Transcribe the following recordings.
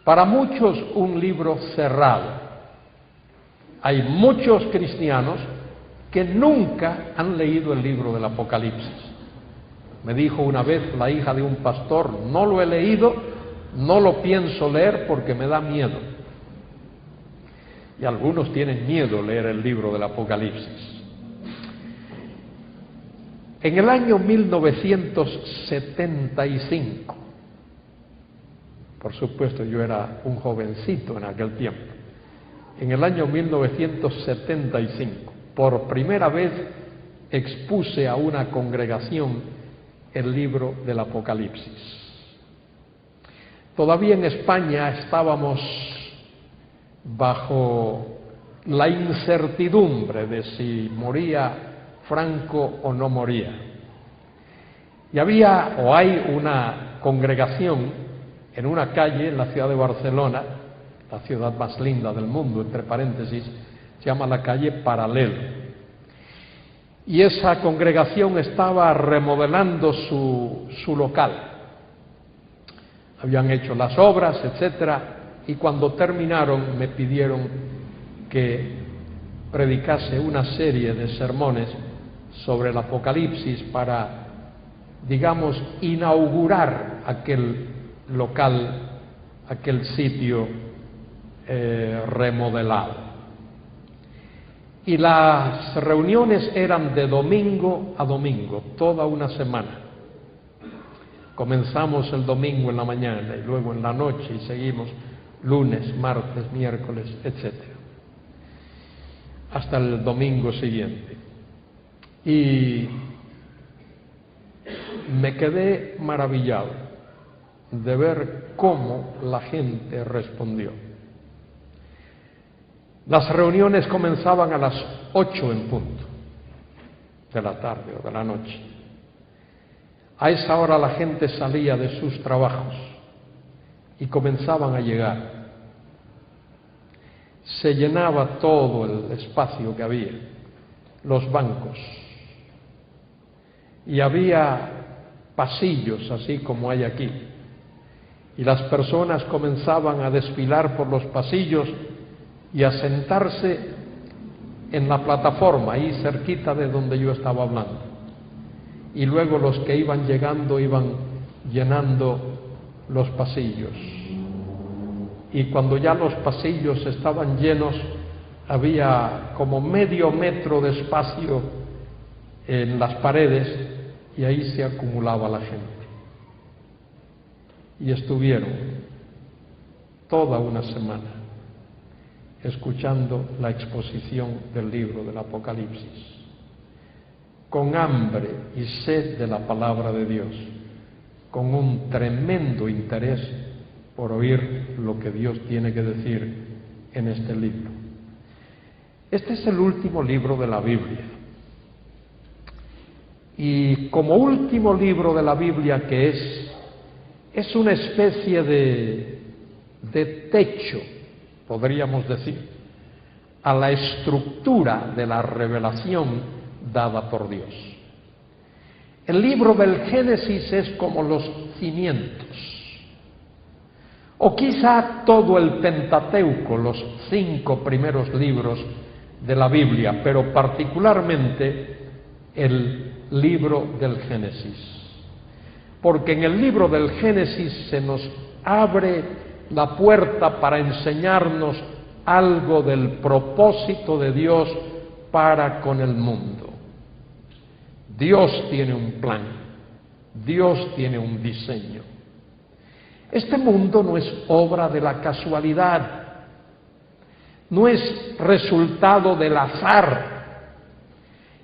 Para muchos un libro cerrado. Hay muchos cristianos que nunca han leído el libro del Apocalipsis. Me dijo una vez la hija de un pastor: no lo he leído, no lo pienso leer porque me da miedo. Y algunos tienen miedo leer el libro del Apocalipsis. En el año 1975, por supuesto yo era un jovencito en aquel tiempo, en el año 1975, por primera vez expuse a una congregación el libro del Apocalipsis. Todavía en España estábamos bajo la incertidumbre de si moría Franco o no moría. Y había o hay una congregación en una calle en la ciudad de Barcelona, la ciudad más linda del mundo, entre paréntesis, se llama la calle Paralelo. Y esa congregación estaba remodelando su local. Habían hecho las obras, etcétera, y cuando terminaron me pidieron que predicase una serie de sermones sobre el Apocalipsis para, digamos, inaugurar aquel local, aquel sitio remodelado. Y las reuniones eran de domingo a domingo, toda una semana. Comenzamos el domingo en la mañana y luego en la noche y seguimos lunes, martes, miércoles, etcétera, hasta el domingo siguiente. Y me quedé maravillado de ver cómo la gente respondió. Las reuniones comenzaban a las 8 en punto de la tarde o de la noche. A esa hora la gente salía de sus trabajos y comenzaban a llegar. Se llenaba todo el espacio que había, los bancos, y había pasillos así como hay aquí, y las personas comenzaban a desfilar por los pasillos y a sentarse en la plataforma ahí cerquita de donde yo estaba hablando, y luego los que iban llegando iban llenando los pasillos, y cuando ya los pasillos estaban llenos había como medio metro de espacio en las paredes y ahí se acumulaba la gente. Y estuvieron toda una semana escuchando la exposición del libro del Apocalipsis, con hambre y sed de la palabra de Dios, con un tremendo interés por oír lo que Dios tiene que decir en este libro. Este es el último libro de la Biblia. Y como último libro de la Biblia que es una especie de techo, podríamos decir, a la estructura de la revelación dada por Dios. El libro del Génesis es como los cimientos, o quizá todo el Pentateuco, los 5 primeros libros de la Biblia, pero particularmente el libro del Génesis. Porque en el libro del Génesis se nos abre la puerta para enseñarnos algo del propósito de Dios para con el mundo. Dios tiene un plan, Dios tiene un diseño. Este mundo no es obra de la casualidad, no es resultado del azar.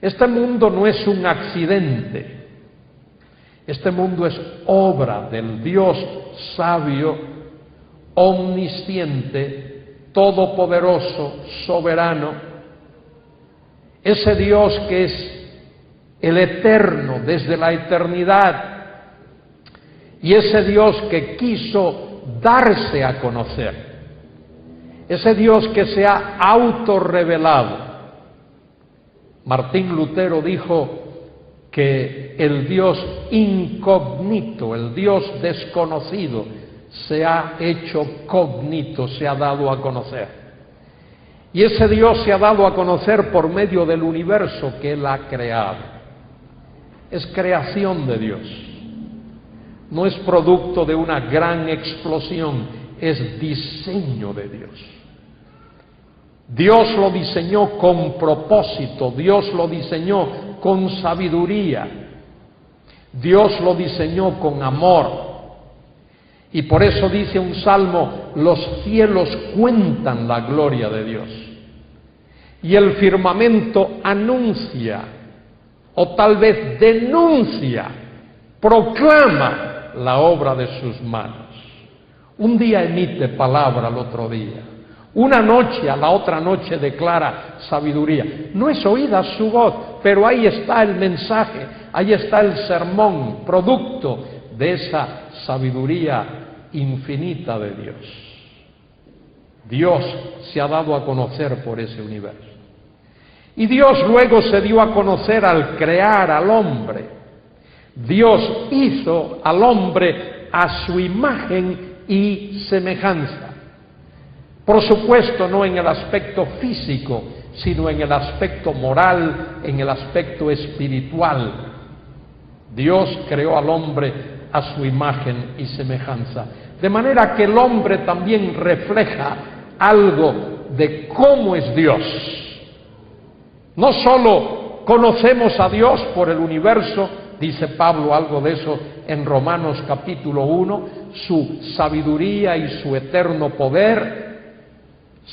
Este mundo no es un accidente. Este mundo es obra del Dios sabio, omnisciente, todopoderoso, soberano. Ese Dios que es el eterno desde la eternidad. Y ese Dios que quiso darse a conocer. Ese Dios que se ha autorrevelado. Martín Lutero dijo que el Dios incógnito, el Dios desconocido, se ha hecho cógnito, se ha dado a conocer. Y ese Dios se ha dado a conocer por medio del universo que Él ha creado. Es creación de Dios. No es producto de una gran explosión, es diseño de Dios. Dios lo diseñó con propósito, Dios lo diseñó con sabiduría, Dios lo diseñó con amor. Y por eso dice un salmo, los cielos cuentan la gloria de Dios. Y el firmamento anuncia, o tal vez denuncia, proclama la obra de sus manos. Un día emite palabra al otro día. Una noche a la otra noche declara sabiduría. No es oída su voz, pero ahí está el mensaje, ahí está el sermón, producto de esa sabiduría infinita de Dios. Dios se ha dado a conocer por ese universo. Y Dios luego se dio a conocer al crear al hombre. Dios hizo al hombre a su imagen y semejanza. Por supuesto, no en el aspecto físico, sino en el aspecto moral, en el aspecto espiritual. Dios creó al hombre a su imagen y semejanza. De manera que el hombre también refleja algo de cómo es Dios. No solo conocemos a Dios por el universo, dice Pablo algo de eso en Romanos capítulo 1, su sabiduría y su eterno poder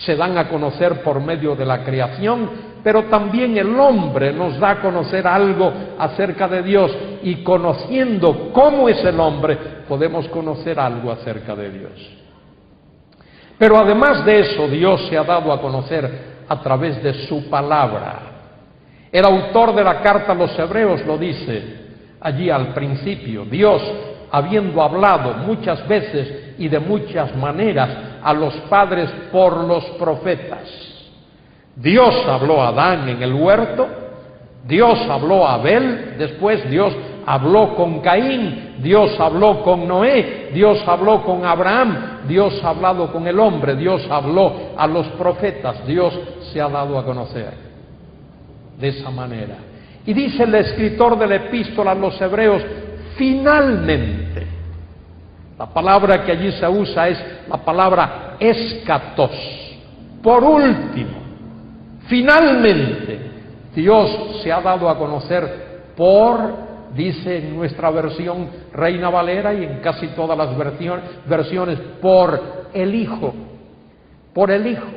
se dan a conocer por medio de la creación, pero también el hombre nos da a conocer algo acerca de Dios, y conociendo cómo es el hombre, podemos conocer algo acerca de Dios. Pero además de eso, Dios se ha dado a conocer a través de su palabra. El autor de la carta a los Hebreos lo dice allí al principio: Dios, habiendo hablado muchas veces y de muchas maneras a los padres por los profetas. Dios habló a Adán en el huerto, Dios habló a Abel, después Dios habló con Caín, Dios habló con Noé, Dios habló con Abraham, Dios ha hablado con el hombre, Dios habló a los profetas, Dios se ha dado a conocer de esa manera. Y dice el escritor de la epístola a los Hebreos, finalmente. La palabra que allí se usa es la palabra eschatos. Por último, finalmente, Dios se ha dado a conocer dice en nuestra versión Reina Valera y en casi todas las versiones, por el Hijo. Por el Hijo.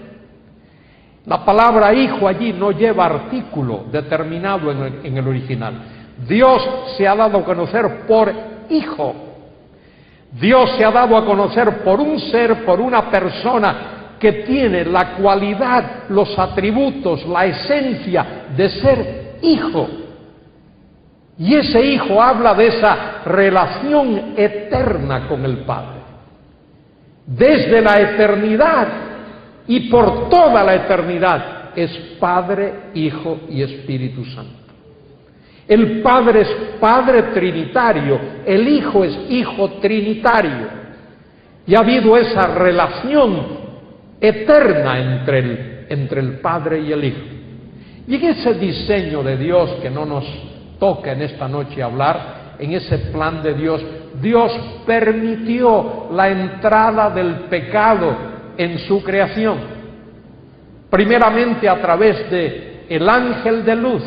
La palabra hijo allí no lleva artículo determinado en el original. Dios se ha dado a conocer por Hijo. Dios se ha dado a conocer por un ser, por una persona que tiene la cualidad, los atributos, la esencia de ser hijo. Y ese hijo habla de esa relación eterna con el Padre. Desde la eternidad y por toda la eternidad es Padre, Hijo y Espíritu Santo. El Padre es Padre trinitario, el Hijo es Hijo trinitario. Y ha habido esa relación eterna entre el Padre y el Hijo. Y en ese diseño de Dios que no nos toca en esta noche hablar, en ese plan de Dios, Dios permitió la entrada del pecado en su creación. Primeramente a través de el ángel de luz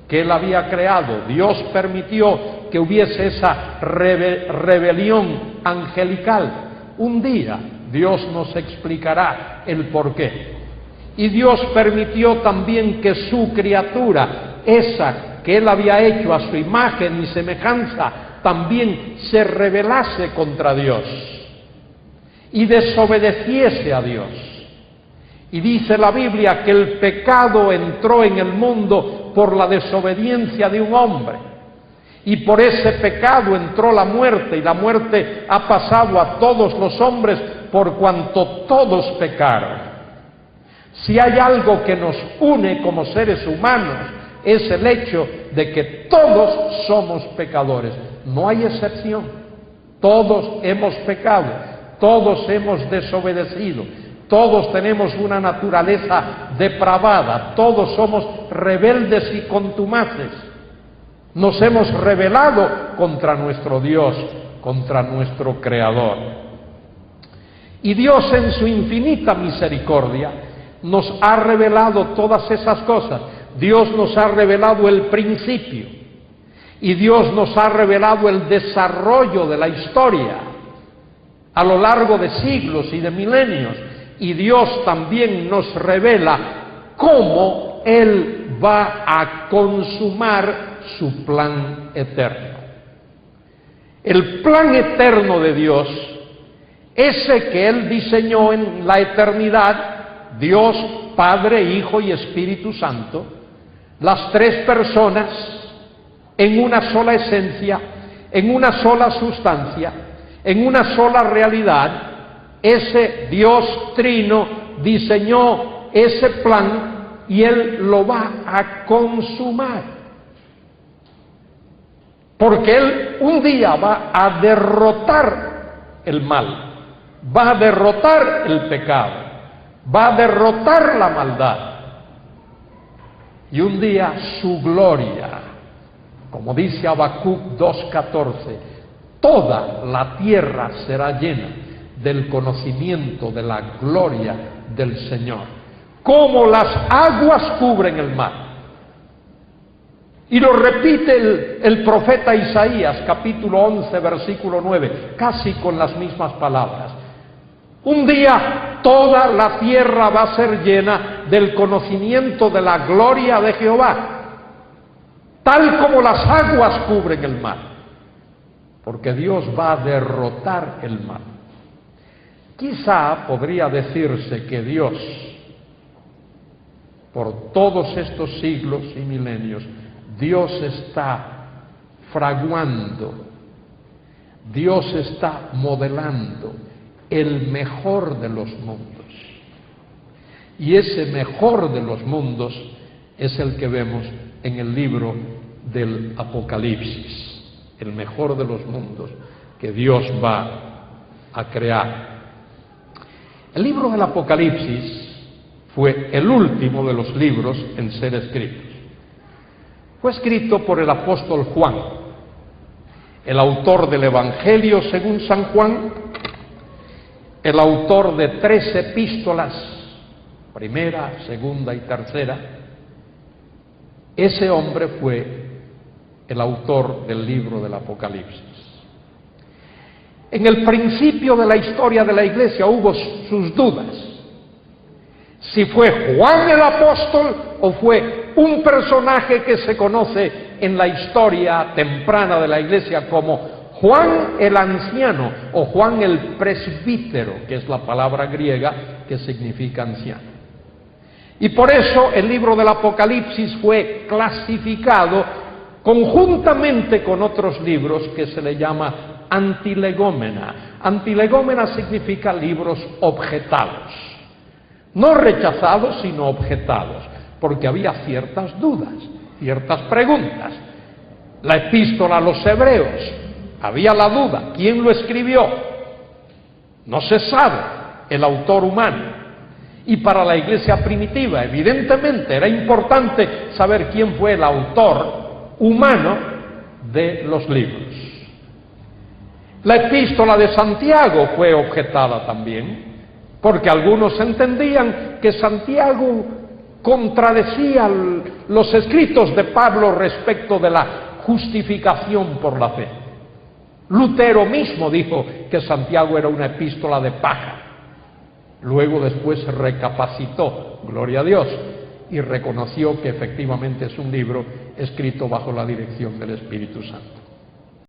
que Él había creado. Dios permitió que hubiese esa rebelión angelical. Un día Dios nos explicará el porqué. Y Dios permitió también que su criatura, esa que Él había hecho a su imagen y semejanza, también se rebelase contra Dios y desobedeciese a Dios. Y dice la Biblia que el pecado entró en el mundo por la desobediencia de un hombre. Y por ese pecado entró la muerte, y la muerte ha pasado a todos los hombres por cuanto todos pecaron. Si hay algo que nos une como seres humanos, es el hecho de que todos somos pecadores. No hay excepción. Todos hemos pecado. todos hemos desobedecido, todos tenemos una naturaleza depravada, todos somos rebeldes y contumaces. Nos hemos rebelado contra nuestro Dios, contra nuestro Creador. Y Dios en su infinita misericordia nos ha revelado todas esas cosas. Dios nos ha revelado el principio y Dios nos ha revelado el desarrollo de la historia a lo largo de siglos y de milenios. Y Dios también nos revela cómo Él va a consumar su plan eterno. El plan eterno de Dios, ese que Él diseñó en la eternidad, Dios, Padre, Hijo y Espíritu Santo, las tres personas en una sola esencia, en una sola sustancia, en una sola realidad, ese Dios trino diseñó ese plan y Él lo va a consumar. Porque Él un día va a derrotar el mal, va a derrotar el pecado, va a derrotar la maldad. Y un día su gloria, como dice Habacuc 2:14, toda la tierra será llena del conocimiento de la gloria del Señor, como las aguas cubren el mar. Y lo repite el profeta Isaías, capítulo 11, versículo 9, casi con las mismas palabras. Un día toda la tierra va a ser llena del conocimiento de la gloria de Jehová, tal como las aguas cubren el mar, porque Dios va a derrotar el mal. Quizá podría decirse que Dios, por todos estos siglos y milenios, Dios está fraguando, Dios está modelando el mejor de los mundos. Y ese mejor de los mundos es el que vemos en el libro del Apocalipsis, el mejor de los mundos que Dios va a crear. El libro del Apocalipsis fue el último de los libros en ser escritos. Fue escrito por el apóstol Juan, el autor del Evangelio según San Juan, el autor de 3 epístolas, primera, segunda y tercera. Ese hombre fue el autor del libro del Apocalipsis. En el principio de la historia de la Iglesia hubo sus dudas, si fue Juan el apóstol o fue un personaje que se conoce en la historia temprana de la Iglesia como Juan el anciano o Juan el presbítero, que es la palabra griega que significa anciano. Y por eso el libro del Apocalipsis fue clasificado conjuntamente con otros libros que se le llama antilegómena. Antilegómena significa libros objetados, no rechazados sino objetados, porque había ciertas dudas, ciertas preguntas. La epístola a los hebreos, había la duda, ¿quién lo escribió? No se sabe, el autor humano. Y para la iglesia primitiva, evidentemente, era importante saber quién fue el autor humano de los libros. La epístola de Santiago fue objetada también, porque algunos entendían que Santiago contradecía los escritos de Pablo respecto de la justificación por la fe. Lutero mismo dijo que Santiago era una epístola de paja. Luego después recapacitó, gloria a Dios, y reconoció que efectivamente es un libro escrito bajo la dirección del Espíritu Santo.